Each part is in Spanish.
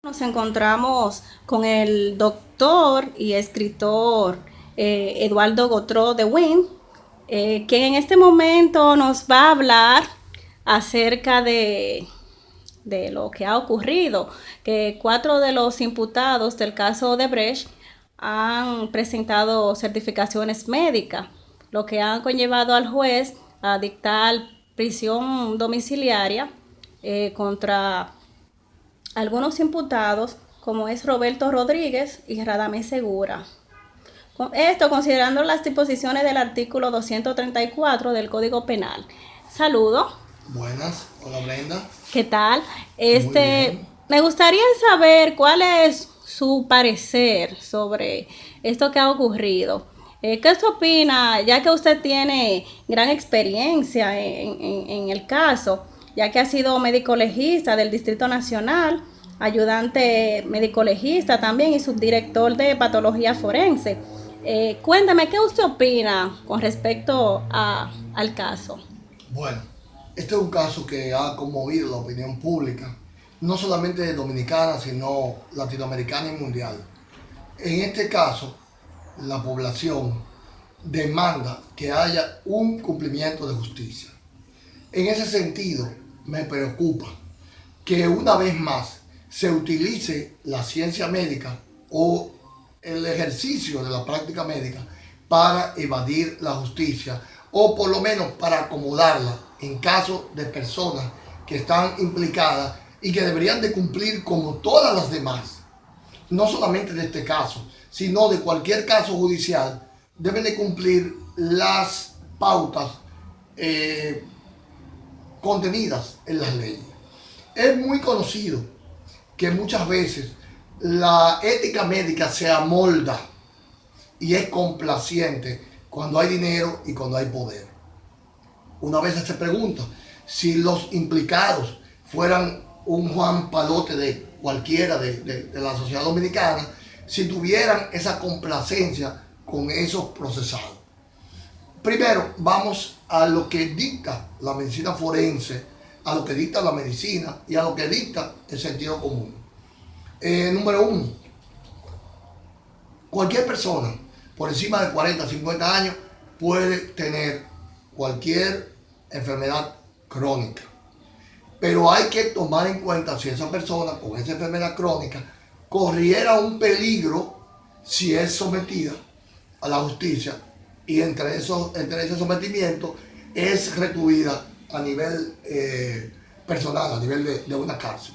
Nos encontramos con el doctor y escritor Eduardo Gotro de Wynn, quien en este momento nos va a hablar acerca de lo que ha ocurrido, que cuatro de los imputados del caso de Brecht han presentado certificaciones médicas, lo que han conllevado al juez a dictar prisión domiciliaria contra algunos imputados, como es Roberto Rodríguez y Radamés Segura. Esto considerando las disposiciones del artículo 234 del Código Penal. Saludo. Buenas, hola Brenda. ¿Qué tal? Muy bien. Me gustaría saber cuál es su parecer sobre esto que ha ocurrido. ¿Qué usted opina, ya que usted tiene gran experiencia en el caso, ya que ha sido médico legista del Distrito Nacional, ayudante médico legista también y subdirector de patología forense? Cuéntame, ¿qué usted opina con respecto al caso? Bueno, este es un caso que ha conmovido la opinión pública, no solamente dominicana, sino latinoamericana y mundial. En este caso, la población demanda que haya un cumplimiento de justicia. En ese sentido, me preocupa que una vez más se utilice la ciencia médica o el ejercicio de la práctica médica para evadir la justicia o por lo menos para acomodarla en caso de personas que están implicadas y que deberían de cumplir como todas las demás, no solamente de este caso, sino de cualquier caso judicial, deben de cumplir las pautas eh, contenidas en las leyes. Es muy conocido que muchas veces la ética médica se amolda y es complaciente cuando hay dinero y cuando hay poder. Una vez se pregunta si los implicados fueran un Juan Palote de cualquiera de la sociedad dominicana, si tuvieran esa complacencia con esos procesados. Primero, vamos a lo que dicta la medicina forense, a lo que dicta la medicina y a lo que dicta el sentido común. Número uno, cualquier persona por encima de 40, 50 años puede tener cualquier enfermedad crónica. Pero hay que tomar en cuenta si esa persona con esa enfermedad crónica corriera un peligro si es sometida a la justicia y entre ese sometimiento es recluida a nivel personal, a nivel de una cárcel.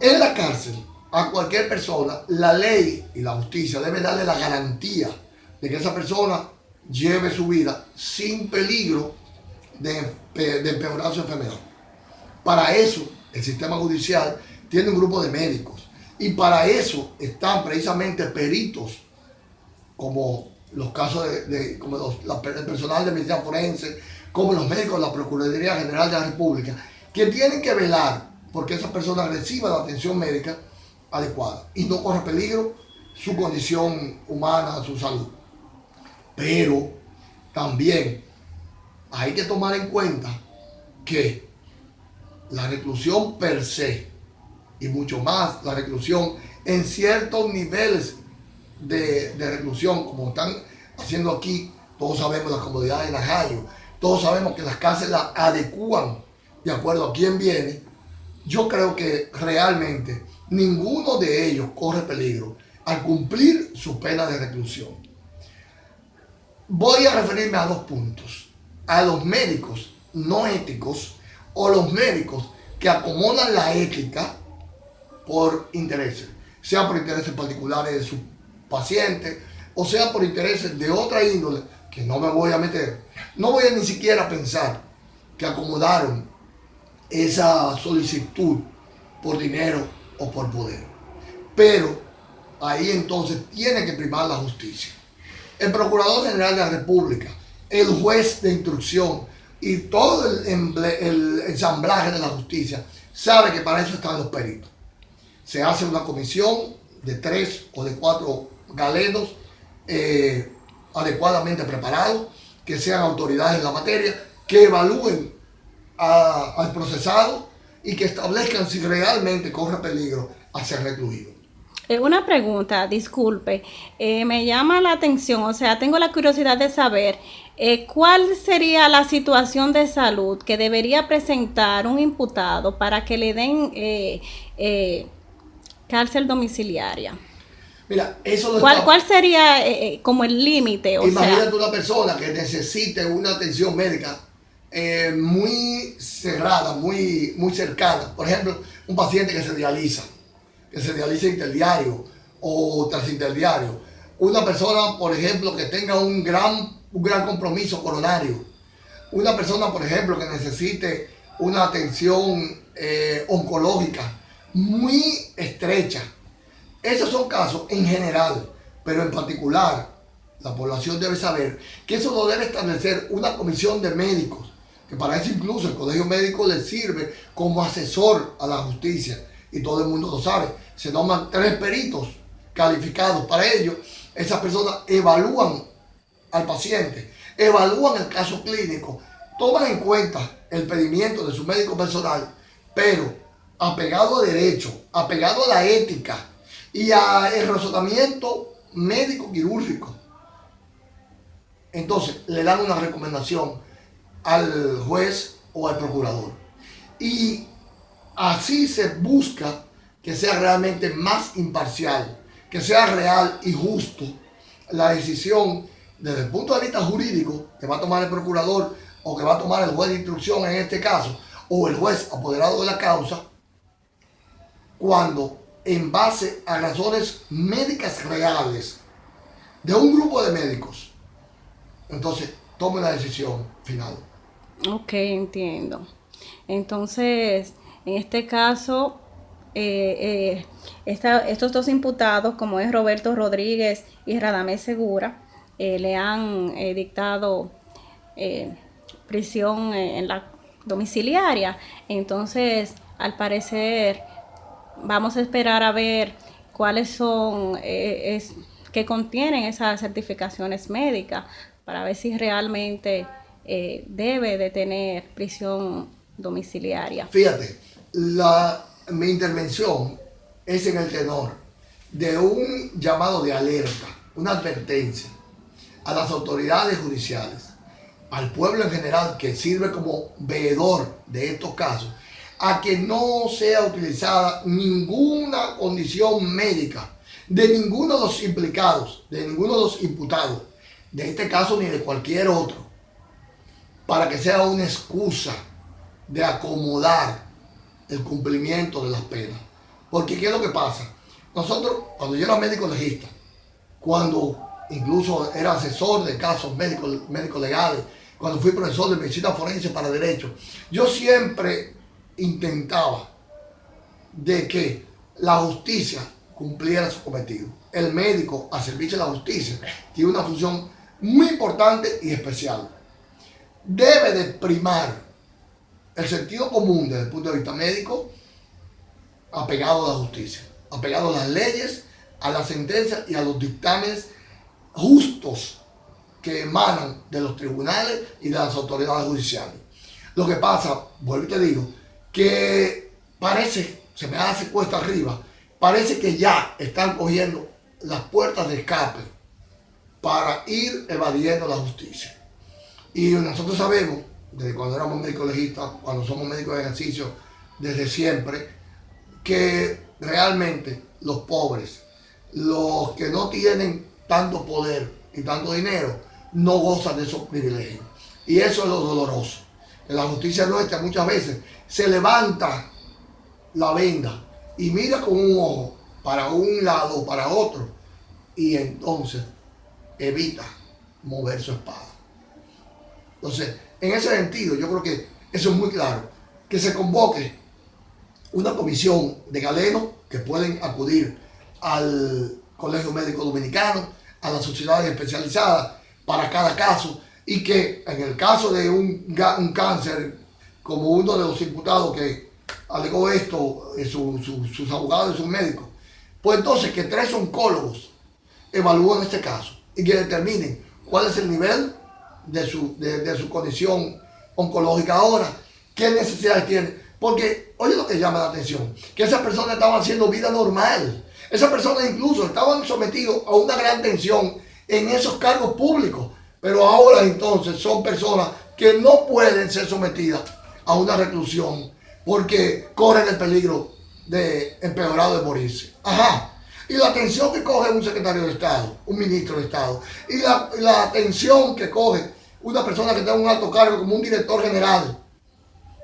En la cárcel, a cualquier persona, la ley y la justicia deben darle la garantía de que esa persona lleve su vida sin peligro de empeorar su enfermedad. Para eso, el sistema judicial tiene un grupo de médicos y para eso están precisamente peritos como los casos el personal de medicina forense, como los médicos de la Procuraduría General de la República, que tienen que velar porque esa persona reciba la atención médica adecuada y no corre peligro su condición humana, su salud. Pero también hay que tomar en cuenta que la reclusión per se y mucho más la reclusión en ciertos niveles de reclusión, como están haciendo aquí, todos sabemos las comodidades de Najayo, todos sabemos que las cárceles las adecúan de acuerdo a quién viene. Yo creo que realmente ninguno de ellos corre peligro al cumplir su pena de reclusión. Voy a referirme a dos puntos: a los médicos no éticos o los médicos que acomodan la ética por intereses, sea por intereses particulares de su paciente o sea por intereses de otra índole que no me voy a meter. No voy a ni siquiera pensar que acomodaron esa solicitud por dinero o por poder. Pero ahí entonces tiene que primar la justicia. El Procurador General de la República, el juez de instrucción y todo el ensamblaje de la justicia sabe que para eso están los peritos. Se hace una comisión de 3 o de 4 galenos adecuadamente preparados, que sean autoridades en la materia, que evalúen al procesado y que establezcan si realmente corre peligro a ser recluido. Una pregunta, disculpe, me llama la atención, o sea, tengo la curiosidad de saber cuál sería la situación de salud que debería presentar un imputado para que le den cárcel domiciliaria. Mira, eso lo ¿Cuál sería como el límite? Imagínate una persona que necesite una atención médica muy cerrada, muy cercana. Por ejemplo, un paciente que se dializa interdiario o tras interdiario. Una persona, por ejemplo, que tenga un gran compromiso coronario. Una persona, por ejemplo, que necesite una atención oncológica muy estrecha. Esos son casos en general, pero en particular, la población debe saber que eso lo debe establecer una comisión de médicos, que para eso incluso el colegio médico le sirve como asesor a la justicia, y todo el mundo lo sabe. Se toman 3 peritos calificados para ello. Esas personas evalúan al paciente, evalúan el caso clínico, toman en cuenta el pedimiento de su médico personal, pero apegado a derecho, apegado a la ética y al razonamiento médico quirúrgico. Entonces le dan una recomendación al juez o al procurador. Y así se busca que sea realmente más imparcial, que sea real y justo la decisión desde el punto de vista jurídico que va a tomar el procurador o que va a tomar el juez de instrucción en este caso, o el juez apoderado de la causa, cuando en base a razones médicas reales de un grupo de médicos, entonces tome la decisión final. Ok, entiendo. Entonces, en este caso, estos 2 imputados, como es Roberto Rodríguez y Radamés Segura, le han dictado prisión en la domiciliaria. Entonces, al parecer, vamos a esperar a ver cuáles son que contienen esas certificaciones médicas para ver si realmente debe de tener prisión domiciliaria. Fíjate, mi intervención es en el tenor de un llamado de alerta, una advertencia a las autoridades judiciales, al pueblo en general que sirve como veedor de estos casos, a que no sea utilizada ninguna condición médica de ninguno de los implicados, de ninguno de los imputados, de este caso ni de cualquier otro, para que sea una excusa de acomodar el cumplimiento de las penas. Porque ¿qué es lo que pasa? Nosotros, cuando yo era médico legista, cuando incluso era asesor de casos médicos legales, cuando fui profesor de medicina forense para derecho, yo siempre intentaba de que la justicia cumpliera su cometido. El médico a servicio de la justicia tiene una función muy importante y especial. Debe de primar el sentido común desde el punto de vista médico, apegado a la justicia, apegado a las leyes, a las sentencias y a los dictámenes justos que emanan de los tribunales y de las autoridades judiciales. Lo que pasa, vuelvo y te digo, que parece, se me hace cuesta arriba, parece que ya están cogiendo las puertas de escape para ir evadiendo la justicia. Y nosotros sabemos, desde cuando éramos médicos legistas, cuando somos médicos de ejercicio, desde siempre, que realmente los pobres, los que no tienen tanto poder y tanto dinero, no gozan de esos privilegios. Y eso es lo doloroso. En la justicia nuestra muchas veces se levanta la venda y mira con un ojo para un lado o para otro, y entonces evita mover su espada. Entonces, en ese sentido, yo creo que eso es muy claro, que se convoque una comisión de galenos que pueden acudir al Colegio Médico Dominicano, a las sociedades especializadas para cada caso, y que en el caso de un cáncer, como uno de los imputados que alegó esto, sus abogados y sus médicos, pues entonces que 3 oncólogos evalúen este caso y que determinen cuál es el nivel de su condición oncológica ahora, qué necesidades tiene, Porque, oye lo que llama la atención, que esas personas estaban haciendo vida normal. Esas personas incluso estaban sometidos a una gran tensión en esos cargos públicos. Pero ahora entonces son personas que no pueden ser sometidas a una reclusión porque corren el peligro de empeorado de morirse. Ajá. Y la atención que coge un secretario de Estado, un ministro de Estado, y la atención que coge una persona que está en un alto cargo como un director general,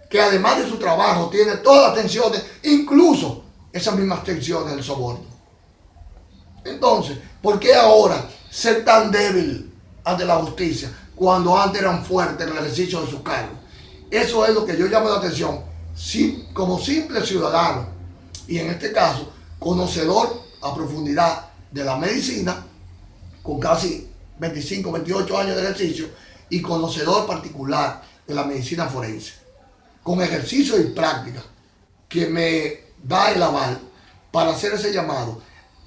que además de su trabajo tiene todas las tensiones, incluso esas mismas tensiones del soborno. Entonces, ¿por qué ahora ser tan débil ante la justicia cuando antes eran fuertes en el ejercicio de sus cargos? Eso es lo que yo llamo la atención como simple ciudadano y en este caso conocedor a profundidad de la medicina con casi 25, 28 años de ejercicio y conocedor particular de la medicina forense con ejercicio y práctica que me da el aval para hacer ese llamado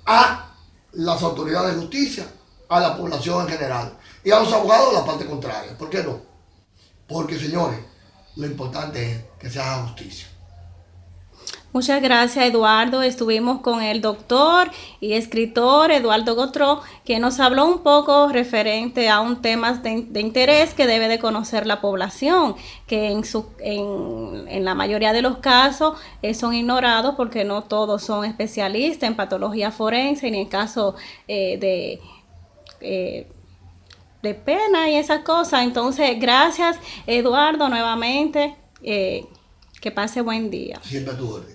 a las autoridades de justicia, a la población en general y a los abogados de la parte contraria. ¿Por qué no? Porque, señores, lo importante es que se haga justicia. Muchas gracias, Eduardo. Estuvimos con el doctor y escritor Eduardo Gotro, que nos habló un poco referente a un tema de interés que debe de conocer la población, que en la mayoría de los casos son ignorados porque no todos son especialistas en patología forense, ni en caso de pena y esas cosas. Entonces, gracias, Eduardo, nuevamente. Que pase buen día. Siempre a tu orden.